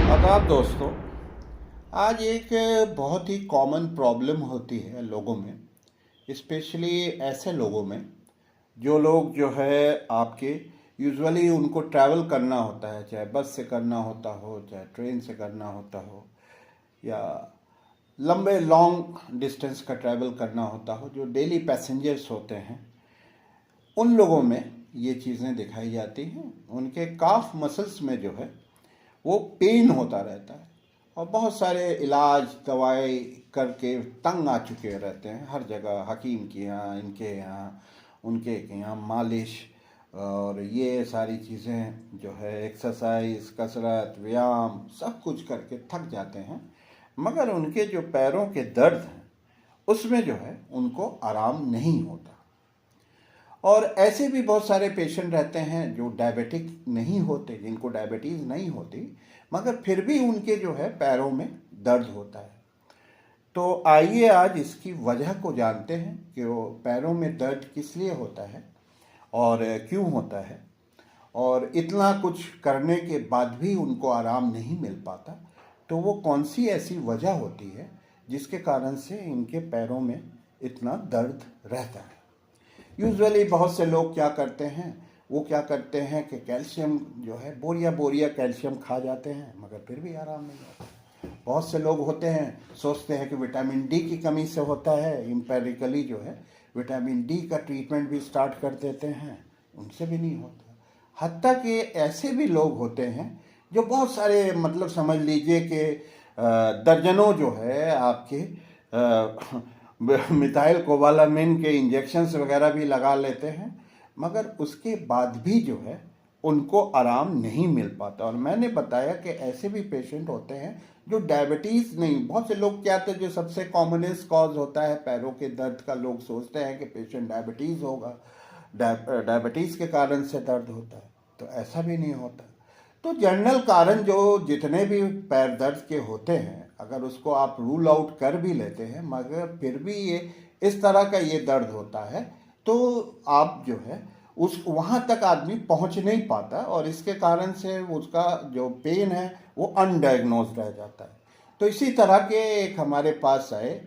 आदाब दोस्तों। आज एक बहुत ही कॉमन प्रॉब्लम होती है लोगों में, स्पेशली ऐसे लोगों में जो लोग जो है आपके यूजुअली उनको ट्रैवल करना होता है, चाहे बस से करना होता हो, चाहे ट्रेन से करना होता हो, या लंबे लॉन्ग डिस्टेंस का ट्रैवल करना होता हो, जो डेली पैसेंजर्स होते हैं, उन लोगों में ये चीज़ें दिखाई जाती हैं। उनके काफ मसल्स में जो है वो पेन होता रहता है और बहुत सारे इलाज दवाई करके तंग आ चुके रहते हैं। हर जगह हकीम के यहाँ, इनके यहाँ, उनके के यहाँ मालिश और ये सारी चीज़ें जो है, एक्सरसाइज, कसरत, व्यायाम, सब कुछ करके थक जाते हैं। मगर उनके जो पैरों के दर्द हैं उसमें जो है उनको आराम नहीं होता। और ऐसे भी बहुत सारे पेशेंट रहते हैं जो डायबिटिक नहीं होते, जिनको डायबिटीज़ नहीं होती, मगर फिर भी उनके जो है पैरों में दर्द होता है। तो आइए आज इसकी वजह को जानते हैं कि वो पैरों में दर्द किस लिए होता है और क्यों होता है, और इतना कुछ करने के बाद भी उनको आराम नहीं मिल पाता। तो वो कौन सी ऐसी वजह होती है जिसके कारण से इनके पैरों में इतना दर्द रहता है। यूजुअली बहुत से लोग क्या करते हैं, वो क्या करते हैं कि कैल्शियम जो है बोरिया बोरिया कैल्शियम खा जाते हैं, मगर फिर भी आराम नहीं आता। बहुत से लोग होते हैं, सोचते हैं कि विटामिन डी की कमी से होता है, एम्पेरिकली जो है विटामिन डी का ट्रीटमेंट भी स्टार्ट कर देते हैं, उनसे भी नहीं होता। हत्ता कि ऐसे भी लोग होते हैं जो बहुत सारे, मतलब समझ लीजिए कि दर्जनों जो है आपके मिथाइल कोबालामिन के इंजेक्शन्स वगैरह भी लगा लेते हैं, मगर उसके बाद भी जो है उनको आराम नहीं मिल पाता। और मैंने बताया कि ऐसे भी पेशेंट होते हैं जो डायबिटीज़ नहीं, बहुत से लोग क्या थे, जो सबसे कॉमनेस्ट कॉज होता है पैरों के दर्द का, लोग सोचते हैं कि पेशेंट डायबिटीज़ होगा, डायबिटीज़ के कारण से दर्द होता है, तो ऐसा भी नहीं होता। तो जनरल कारण जो जितने भी पैर दर्द के होते हैं, अगर उसको आप रूल आउट कर भी लेते हैं, मगर फिर भी ये इस तरह का ये दर्द होता है, तो आप जो है उस वहाँ तक आदमी पहुँच नहीं पाता, और इसके कारण से उसका जो पेन है वो अनडायग्नोज रह जाता है। तो इसी तरह के एक हमारे पास आए,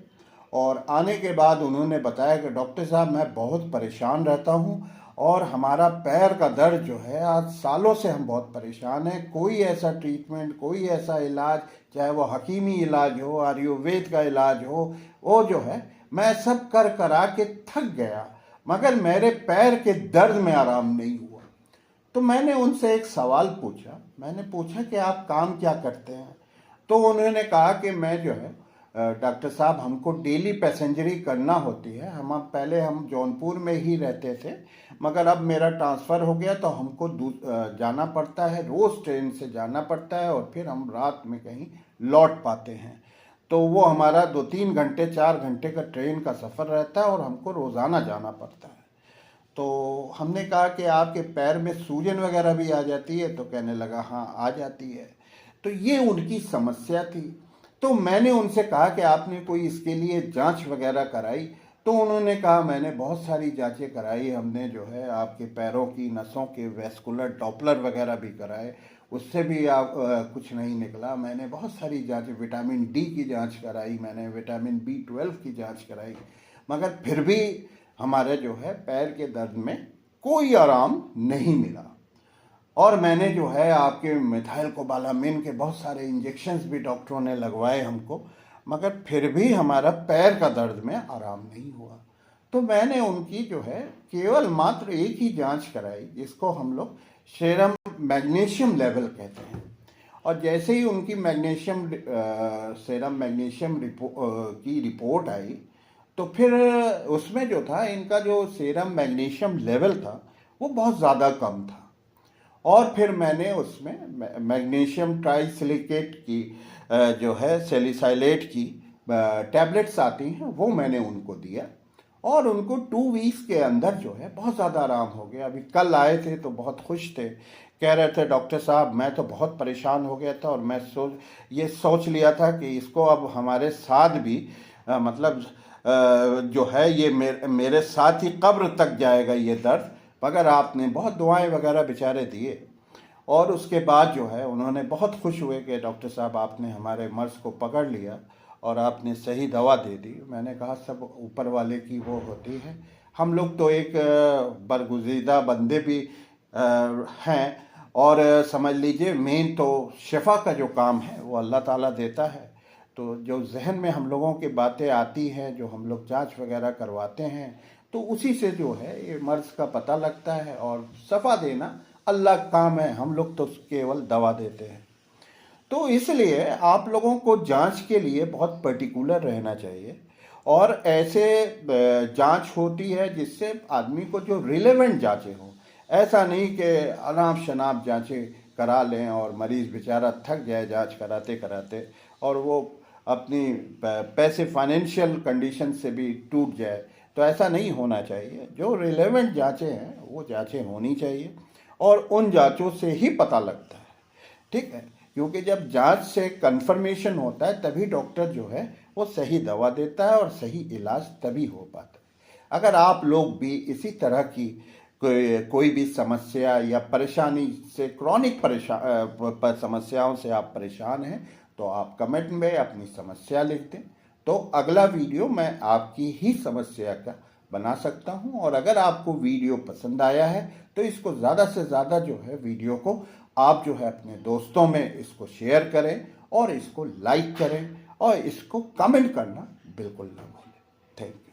और आने के बाद उन्होंने बताया कि डॉक्टर साहब, मैं बहुत परेशान रहता हूँ और हमारा पैर का दर्द जो है, आज सालों से हम बहुत परेशान हैं। कोई ऐसा ट्रीटमेंट, कोई ऐसा इलाज, चाहे वो हकीमी इलाज हो, आयुर्वेद का इलाज हो, वो जो है मैं सब कर करा के थक गया, मगर मेरे पैर के दर्द में आराम नहीं हुआ। तो मैंने उनसे एक सवाल पूछा, मैंने पूछा कि आप काम क्या करते हैं। तो उन्होंने कहा कि मैं जो है डॉक्टर साहब, हमको डेली पैसेंजरी करना होती है। पहले हम जौनपुर में ही रहते थे, मगर अब मेरा ट्रांसफ़र हो गया, तो हमको जाना पड़ता है, रोज़ ट्रेन से जाना पड़ता है, और फिर हम रात में कहीं लौट पाते हैं। तो वो हमारा 2-3 घंटे 4 घंटे का ट्रेन का सफ़र रहता है, और हमको रोज़ाना जाना पड़ता है। तो हमने कहा कि आपके पैर में सूजन वगैरह भी आ जाती है? तो कहने लगा, हाँ आ जाती है। तो ये उनकी समस्या थी। तो मैंने उनसे कहा कि आपने कोई इसके लिए जांच वगैरह कराई? तो उन्होंने कहा, मैंने बहुत सारी जांचें कराई, हमने जो है आपके पैरों की नसों के वेस्कुलर डॉपलर वगैरह भी कराए, उससे भी आप कुछ नहीं निकला। मैंने बहुत सारी जांचें, विटामिन डी की जांच कराई, मैंने विटामिन B12 की जांच कराई, मगर फिर भी हमारे जो है पैर के दर्द में कोई आराम नहीं मिला। और मैंने जो है आपके मिथाइल कोबालामिन के बहुत सारे इंजेक्शन्स भी डॉक्टरों ने लगवाए हमको, मगर फिर भी हमारा पैर का दर्द में आराम नहीं हुआ। तो मैंने उनकी जो है केवल मात्र एक ही जांच कराई, जिसको हम लोग सेरम मैग्नीशियम लेवल कहते हैं। और जैसे ही उनकी सेरम मैग्नीशियम की रिपोर्ट आई, तो फिर उसमें जो था, इनका जो सेरम मैग्नीशियम लेवल था वो बहुत ज़्यादा कम था। और फिर मैंने उसमें मैग्नीशियम ट्राइसिलिकेट की जो है सैलिसाइलेट की टैबलेट्स आती हैं, वो मैंने उनको दिया, और उनको 2 वीक्स के अंदर जो है बहुत ज़्यादा आराम हो गया। अभी कल आए थे तो बहुत खुश थे, कह रहे थे, डॉक्टर साहब मैं तो बहुत परेशान हो गया था, और मैं ये सोच लिया था कि इसको अब हमारे साथ भी मतलब जो है ये मेरे साथ ही कब्र तक जाएगा ये दर्द, मगर आपने बहुत दुआएं वगैरह बेचारे दिए। और उसके बाद जो है उन्होंने बहुत खुश हुए कि डॉक्टर साहब आपने हमारे मर्ज़ को पकड़ लिया और आपने सही दवा दे दी। मैंने कहा सब ऊपर वाले की वो होती है, हम लोग तो एक बरगुज़ीदा बंदे भी हैं, और समझ लीजिए मेन तो शिफा का जो काम है वो अल्लाह ताला देता है। तो जो जहन में हम लोगों की बातें आती हैं, जो हम लोग जांच वगैरह करवाते हैं, तो उसी से जो है ये मर्ज़ का पता लगता है। और शफा देना अल्लाह का काम है, हम लोग तो केवल दवा देते हैं। तो इसलिए आप लोगों को जांच के लिए बहुत पर्टिकुलर रहना चाहिए। और ऐसे जांच होती है जिससे आदमी को जो रिलेवेंट जांचें हों, ऐसा नहीं कि अनाप शनाप जांचें करा लें और मरीज़ बेचारा थक जाए जांच कराते कराते, और वो अपनी पैसे फाइनेंशियल कंडीशन से भी टूट जाए। तो ऐसा नहीं होना चाहिए। जो रिलेवेंट जांचें हैं वो जांचें होनी चाहिए, और उन जांचों से ही पता लगता है, ठीक है। क्योंकि जब जांच से कंफर्मेशन होता है तभी डॉक्टर जो है वो सही दवा देता है और सही इलाज तभी हो पाता है। अगर आप लोग भी इसी तरह की कोई भी समस्या या परेशानी से, क्रॉनिक समस्याओं से आप परेशान हैं, तो आप कमेंट में अपनी समस्या लिख दें, तो अगला वीडियो मैं आपकी ही समस्या का बना सकता हूं। और अगर आपको वीडियो पसंद आया है तो इसको ज़्यादा से ज़्यादा जो है वीडियो को आप जो है अपने दोस्तों में इसको शेयर करें, और इसको लाइक करें, और इसको कमेंट करना बिल्कुल ना भूलें। Thank you.